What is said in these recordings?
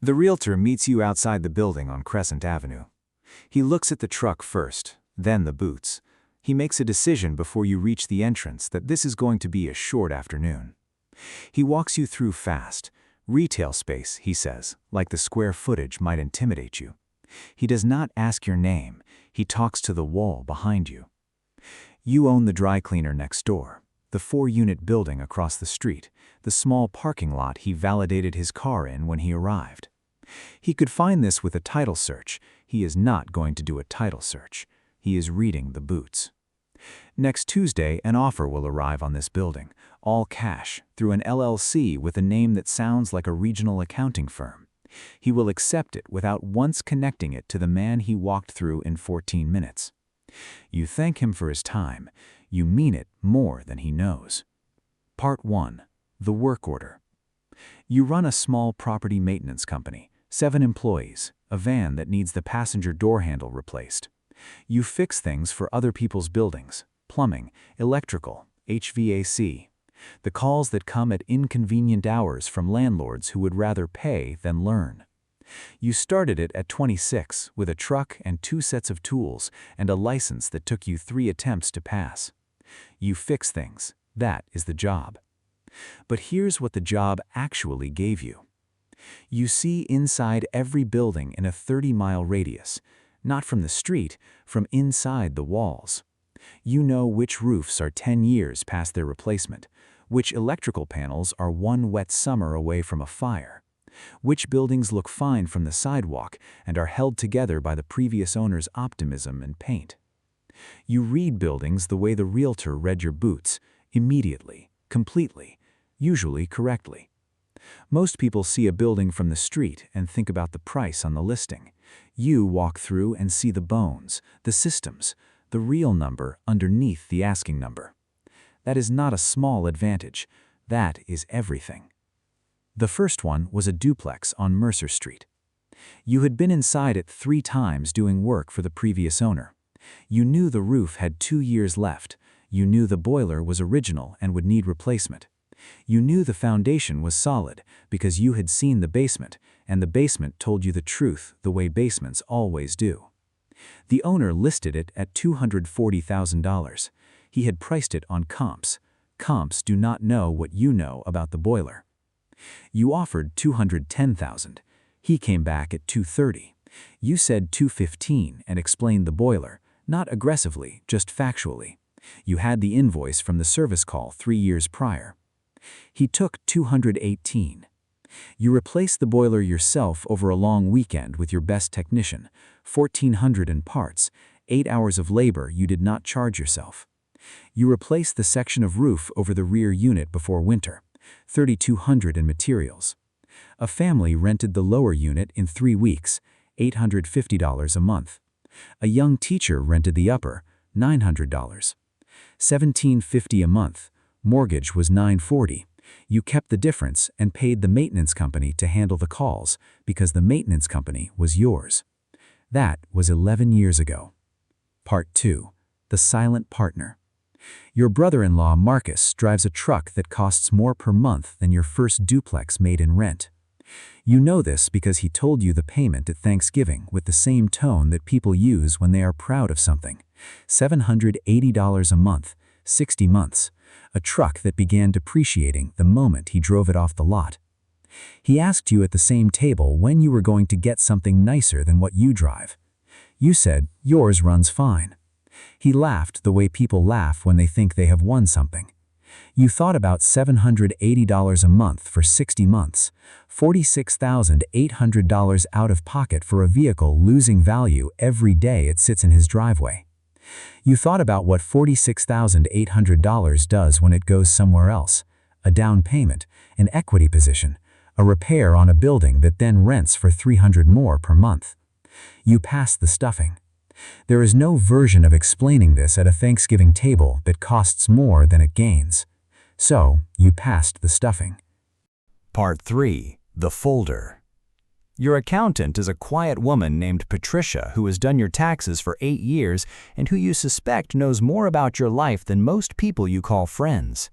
The realtor meets you outside the building on Crescent Avenue. He looks at the truck first, then the boots. He makes a decision before you reach the entrance that this is going to be a short afternoon. He walks you through fast. Retail space, he says, like the square footage might intimidate you. He does not ask your name. He talks to the wall behind you. You own the dry cleaner next door, the 4-unit building across the street, the small parking lot he validated his car in when he arrived. He could find this with a title search. He is not going to do a title search. He is reading the boots. Next Tuesday, an offer will arrive on this building, all cash, through an LLC with a name that sounds like a regional accounting firm. He will accept it without once connecting it to the man he walked through in 14 minutes. You thank him for his time. You mean it more than he knows. Part 1. The work order. You run a small property maintenance company, 7 employees, a van that needs the passenger door handle replaced. You fix things for other people's buildings, plumbing, electrical, HVAC. The calls that come at inconvenient hours from landlords who would rather pay than learn. You started it at 26 with a truck and 2 sets of tools and a license that took you 3 attempts to pass. You fix things. That is the job. But here's what the job actually gave you. You see inside every building in a 30-mile radius, not from the street, from inside the walls. You know which roofs are 10 years past their replacement, which electrical panels are 1 wet summer away from a fire, which buildings look fine from the sidewalk and are held together by the previous owner's optimism and paint. You read buildings the way the realtor read your boots, immediately, completely, usually correctly. Most people see a building from the street and think about the price on the listing. You walk through and see the bones, the systems, the real number underneath the asking number. That is not a small advantage. That is everything. The first one was a duplex on Mercer Street. You had been inside it 3 times doing work for the previous owner. You knew the roof had 2 years left. You knew the boiler was original and would need replacement. You knew the foundation was solid because you had seen the basement, and the basement told you the truth the way basements always do. The owner listed it at $240,000. He had priced it on comps. Comps do not know what you know about the boiler. You offered $210,000. He came back at $230,000. You said $215,000 and explained the boiler, not aggressively, just factually. You had the invoice from the service call 3 years prior. He took $218,000. You replaced the boiler yourself over a long weekend with your best technician, $1,400 in parts, 8 hours of labor you did not charge yourself. You replaced the section of roof over the rear unit before winter, $3,200 in materials. A family rented the lower unit in 3 weeks, $850 a month. A young teacher rented the upper, $900. $1,750 a month. Mortgage was $940. You kept the difference and paid the maintenance company to handle the calls because the maintenance company was yours. That was 11 years ago. Part 2. The silent partner. Your brother-in-law Marcus drives a truck that costs more per month than your first duplex made in rent. You know this because he told you the payment at Thanksgiving with the same tone that people use when they are proud of something. $780 a month, 60 months. A truck that began depreciating the moment he drove it off the lot. He asked you at the same table when you were going to get something nicer than what you drive. You said, yours runs fine. He laughed the way people laugh when they think they have won something. You thought about $780 a month for 60 months, $46,800 out of pocket for a vehicle losing value every day it sits in his driveway. You thought about what $46,800 does when it goes somewhere else, a down payment, an equity position, a repair on a building that then rents for $300 more per month. You passed the stuffing. There is no version of explaining this at a Thanksgiving table that costs more than it gains. So, you passed the stuffing. Part 3. The folder. Your accountant is a quiet woman named Patricia who has done your taxes for 8 years and who you suspect knows more about your life than most people you call friends.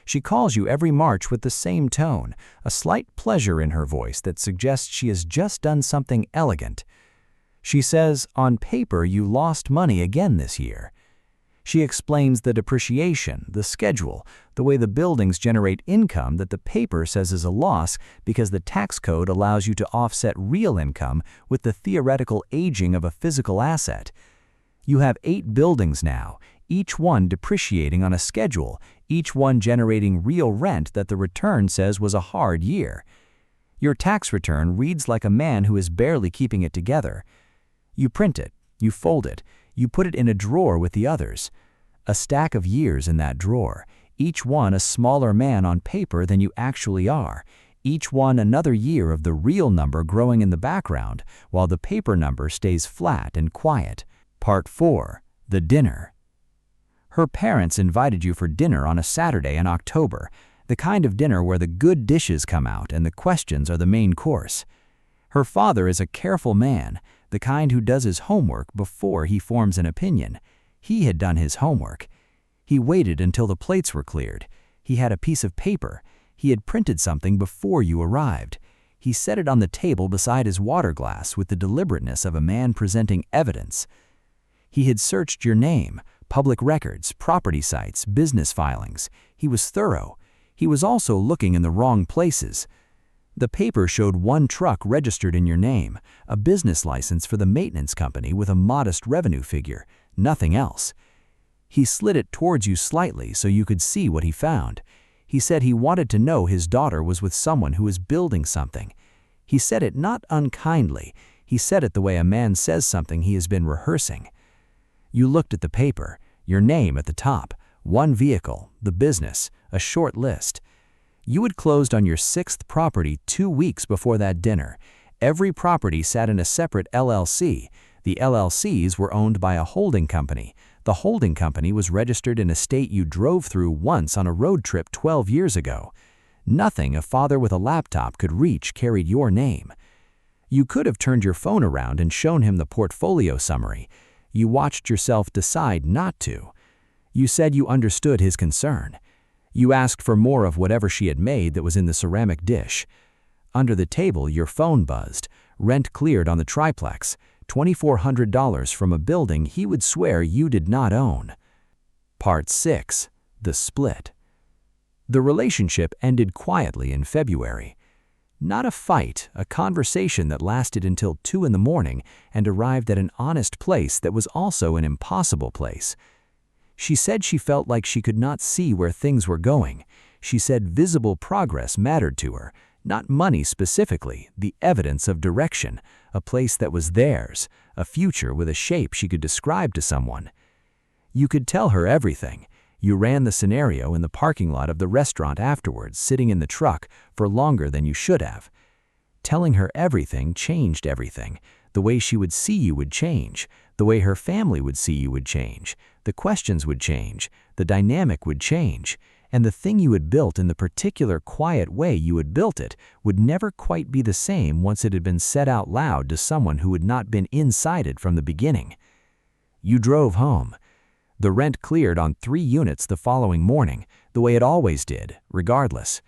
She calls you every March with the same tone, a slight pleasure in her voice that suggests she has just done something elegant. She says, on paper you lost money again this year. She explains the depreciation, the schedule, the way the buildings generate income that the paper says is a loss because the tax code allows you to offset real income with the theoretical aging of a physical asset. You have 8 buildings now, each one depreciating on a schedule, each one generating real rent that the return says was a hard year. Your tax return reads like a man who is barely keeping it together. You print it, you fold it, you put it in a drawer with the others. A stack of years in that drawer, each one a smaller man on paper than you actually are, each one another year of the real number growing in the background while the paper number stays flat and quiet. Part 4. The dinner. Her parents invited you for dinner on a Saturday in October, the kind of dinner where the good dishes come out and the questions are the main course. Her father is a careful man, the kind who does his homework before he forms an opinion. He had done his homework. He waited until the plates were cleared. He had a piece of paper. He had printed something before you arrived. He set it on the table beside his water glass with the deliberateness of a man presenting evidence. He had searched your name, public records, property sites, business filings. He was thorough. He was also looking in the wrong places. The paper showed 1 truck registered in your name, a business license for the maintenance company with a modest revenue figure, nothing else. He slid it towards you slightly so you could see what he found. He said he wanted to know his daughter was with someone who was building something. He said it not unkindly. He said it the way a man says something he has been rehearsing. You looked at the paper, your name at the top, 1 vehicle, the business, a short list. You had closed on your 6th property 2 weeks before that dinner. Every property sat in a separate LLC. The LLCs were owned by a holding company. The holding company was registered in a state you drove through once on a road trip 12 years ago. Nothing a father with a laptop could reach carried your name. You could have turned your phone around and shown him the portfolio summary. You watched yourself decide not to. You said you understood his concern. You asked for more of whatever she had made that was in the ceramic dish. Under the table, your phone buzzed. Rent cleared on the triplex. $2,400 from a building he would swear you did not own. Part 6. The split. The relationship ended quietly in February. Not a fight, a conversation that lasted until 2 in the morning and arrived at an honest place that was also an impossible place. She said she felt like she could not see where things were going. She said visible progress mattered to her, not money specifically, the evidence of direction, a place that was theirs, a future with a shape she could describe to someone. You could tell her everything. You ran the scenario in the parking lot of the restaurant afterwards, sitting in the truck for longer than you should have. Telling her everything changed everything. The way she would see you would change. The way her family would see you would change. The questions would change. The dynamic would change. And the thing you had built in the particular quiet way you had built it would never quite be the same once it had been said out loud to someone who had not been inside it from the beginning. You drove home. The rent cleared on 3 units the following morning, the way it always did, regardless.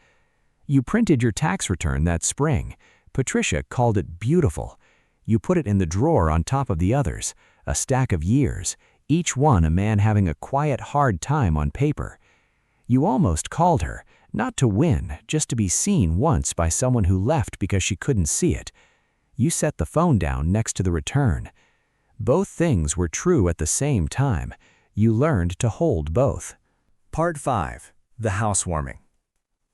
You printed your tax return that spring. Patricia called it beautiful. You put it in the drawer on top of the others, a stack of years, each one a man having a quiet, hard time on paper. You almost called her, not to win, just to be seen once by someone who left because she couldn't see it. You set the phone down next to the return. Both things were true at the same time. You learned to hold both. Part 5. The housewarming.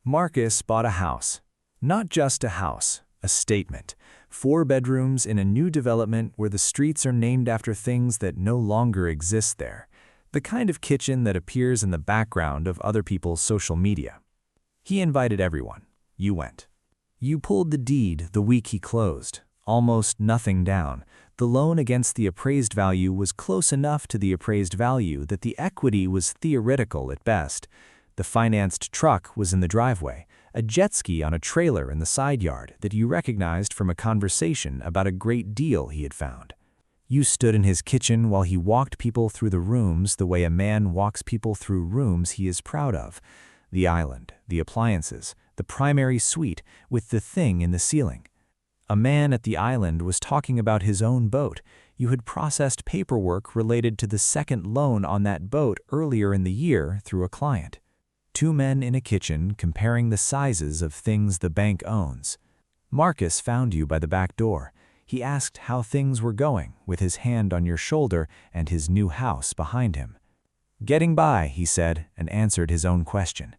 Marcus bought a house. Not just a house, a statement. 4 bedrooms in a new development where the streets are named after things that no longer exist there. The kind of kitchen that appears in the background of other people's social media. He invited everyone. You went. You pulled the deed the week he closed. Almost nothing down. The loan against the appraised value was close enough to the appraised value that the equity was theoretical at best. The financed truck was in the driveway, a jet ski on a trailer in the side yard that you recognized from a conversation about a great deal he had found. You stood in his kitchen while he walked people through the rooms the way a man walks people through rooms he is proud of. The island, the appliances, the primary suite with the thing in the ceiling. A man at the island was talking about his own boat. You had processed paperwork related to the second loan on that boat earlier in the year through a client. Two men in a kitchen comparing the sizes of things the bank owns. Marcus found you by the back door. He asked how things were going, with his hand on your shoulder and his new house behind him. Getting by, he said, and answered his own question.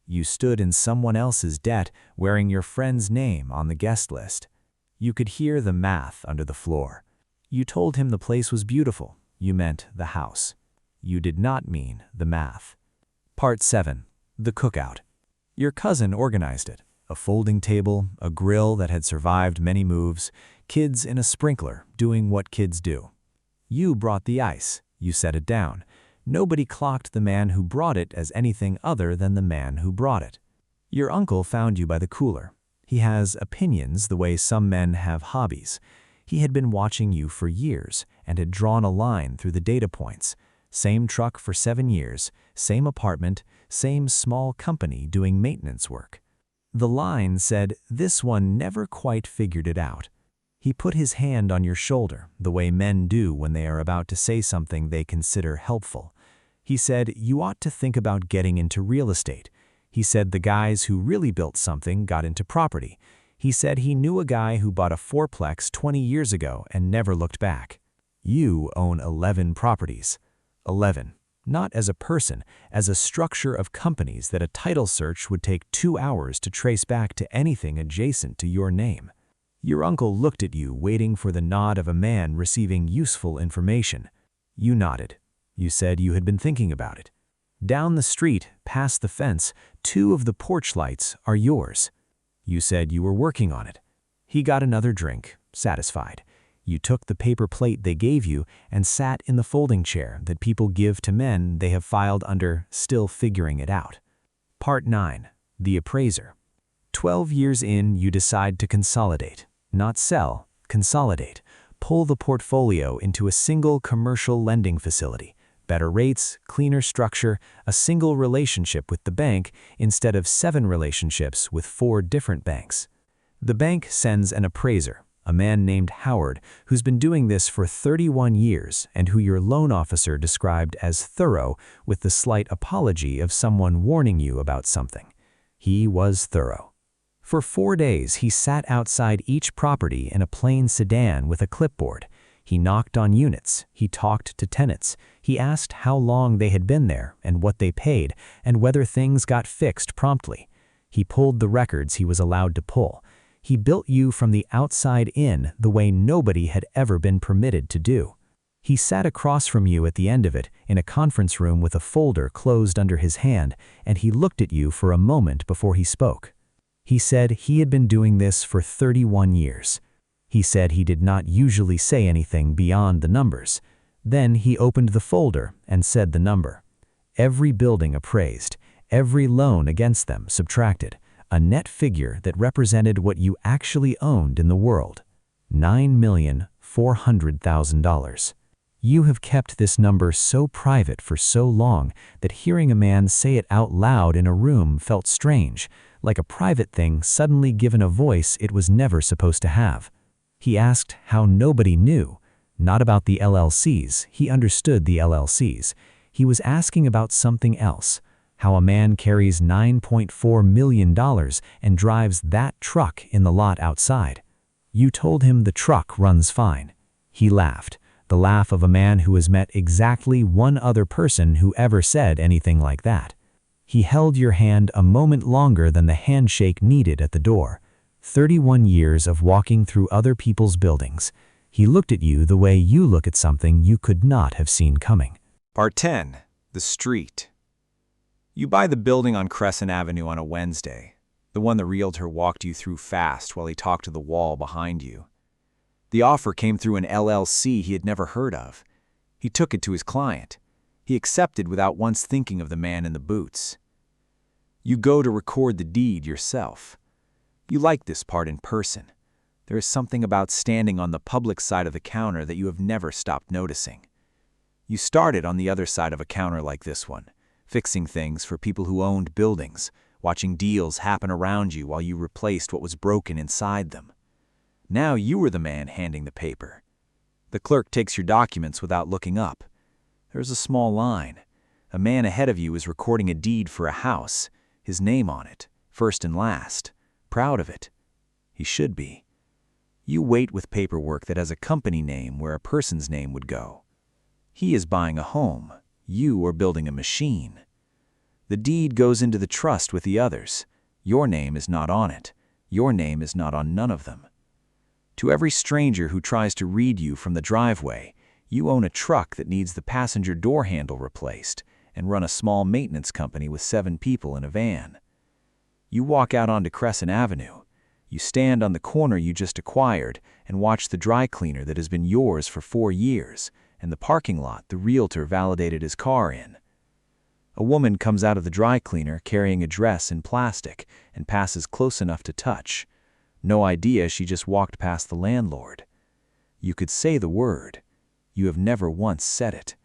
You stood in someone else's debt, wearing your friend's name on the guest list. You could hear the math under the floor. You told him the place was beautiful. You meant the house. You did not mean the math. Part 7. The Cookout. Your cousin organized it. A folding table, a grill that had survived many moves, kids in a sprinkler doing what kids do. You brought the ice. You set it down. Nobody clocked the man who brought it as anything other than the man who brought it. Your uncle found you by the cooler. He has opinions the way some men have hobbies. He had been watching you for years and had drawn a line through the data points. Same truck for 7 years, same apartment, same small company doing maintenance work. The line said, "This one never quite figured it out." He put his hand on your shoulder, the way men do when they are about to say something they consider helpful. He said, "You ought to think about getting into real estate." He said the guys who really built something got into property. He said he knew a guy who bought a fourplex 20 years ago and never looked back. You own 11 properties. 11. Not as a person, as a structure of companies that a title search would take 2 hours to trace back to anything adjacent to your name. Your uncle looked at you, waiting for the nod of a man receiving useful information. You nodded. You said you had been thinking about it. Down the street, past the fence, 2 of the porch lights are yours. You said you were working on it. He got another drink, satisfied. You took the paper plate they gave you and sat in the folding chair that people give to men they have filed under still figuring it out. Part 9. The Appraiser. 12 years in, you decide to consolidate. Not sell, consolidate. Pull the portfolio into a single commercial lending facility. Better rates, cleaner structure, a single relationship with the bank instead of 7 relationships with 4 different banks. The bank sends an appraiser, a man named Howard, who's been doing this for 31 years and who your loan officer described as thorough with the slight apology of someone warning you about something. He was thorough. For 4 days, he sat outside each property in a plain sedan with a clipboard. He knocked on units, he talked to tenants, he asked how long they had been there and what they paid and whether things got fixed promptly. He pulled the records he was allowed to pull. He built you from the outside in the way nobody had ever been permitted to do. He sat across from you at the end of it in a conference room with a folder closed under his hand, and he looked at you for a moment before he spoke. He said he had been doing this for 31 years. He said he did not usually say anything beyond the numbers. Then he opened the folder and said the number. Every building appraised, every loan against them subtracted, a net figure that represented what you actually owned in the world, $9,400,000. You have kept this number so private for so long that hearing a man say it out loud in a room felt strange, like a private thing suddenly given a voice it was never supposed to have. He asked how nobody knew, not about the LLCs. He understood the LLCs. He was asking about something else. How a man carries $9.4 million and drives that truck in the lot outside. You told him the truck runs fine. He laughed, the laugh of a man who has met exactly one other person who ever said anything like that. He held your hand a moment longer than the handshake needed at the door. 31 years of walking through other people's buildings. He looked at you the way you look at something you could not have seen coming. Part 10. The Street. You buy the building on Crescent Avenue on a Wednesday, the one the realtor walked you through fast while he talked to the wall behind you. The offer came through an LLC he had never heard of. He took it to his client. He accepted without once thinking of the man in the boots. You go to record the deed yourself. You like this part in person. There is something about standing on the public side of the counter that you have never stopped noticing. You started on the other side of a counter like this one, fixing things for people who owned buildings, watching deals happen around you while you replaced what was broken inside them. Now you were the man handing the paper. The clerk takes your documents without looking up. There's a small line. A man ahead of you is recording a deed for a house, his name on it, first and last. Proud of it. He should be. You wait with paperwork that has a company name where a person's name would go. He is buying a home. You are building a machine. The deed goes into the trust with the others. Your name is not on it. Your name is not on none of them. To every stranger who tries to read you from the driveway, you own a truck that needs the passenger door handle replaced and run a small maintenance company with 7 people in a van. You walk out onto Crescent Avenue. You stand on the corner you just acquired and watch the dry cleaner that has been yours for 4 years and the parking lot the realtor validated his car in. A woman comes out of the dry cleaner carrying a dress in plastic and passes close enough to touch. No idea she just walked past the landlord. You could say the word. You have never once said it.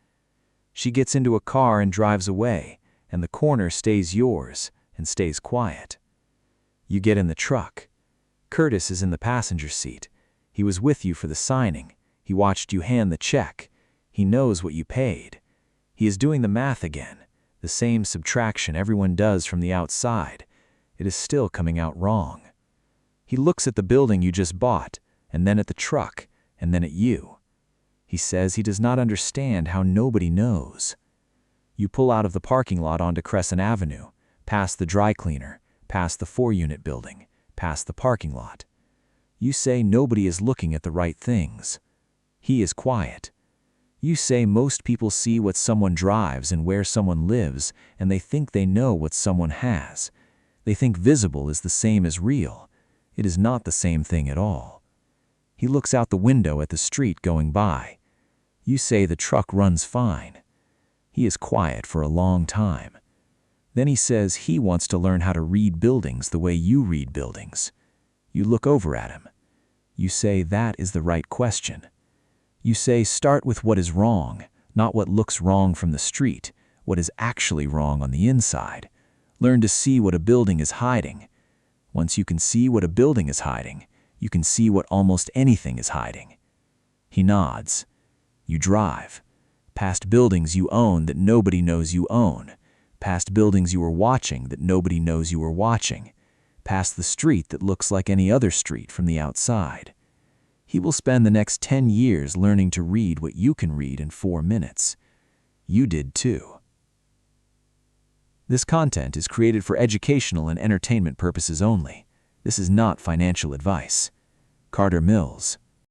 She gets into a car and drives away, and the corner stays yours and stays quiet. You get in the truck. Curtis is in the passenger seat. He was with you for the signing. He watched you hand the check. He knows what you paid. He is doing the math again, the same subtraction everyone does from the outside. It is still coming out wrong. He looks at the building you just bought, and then at the truck, and then at you. He says he does not understand how nobody knows. You pull out of the parking lot onto Crescent Avenue, past the dry cleaner, past the 4-unit building, past the parking lot. You say nobody is looking at the right things. He is quiet. You say most people see what someone drives and where someone lives, and they think they know what someone has. They think visible is the same as real. It is not the same thing at all. He looks out the window at the street going by. You say the truck runs fine. He is quiet for a long time. Then he says he wants to learn how to read buildings the way you read buildings. You look over at him. You say that is the right question. You say start with what is wrong, not what looks wrong from the street, what is actually wrong on the inside. Learn to see what a building is hiding. Once you can see what a building is hiding, you can see what almost anything is hiding. He nods. You drive. Past buildings you own that nobody knows you own. Past buildings you are watching that nobody knows you are watching. Past the street that looks like any other street from the outside. He will spend the next 10 years learning to read what you can read in 4 minutes. You did too. This content is created for educational and entertainment purposes only. This is not financial advice. Carter Mills,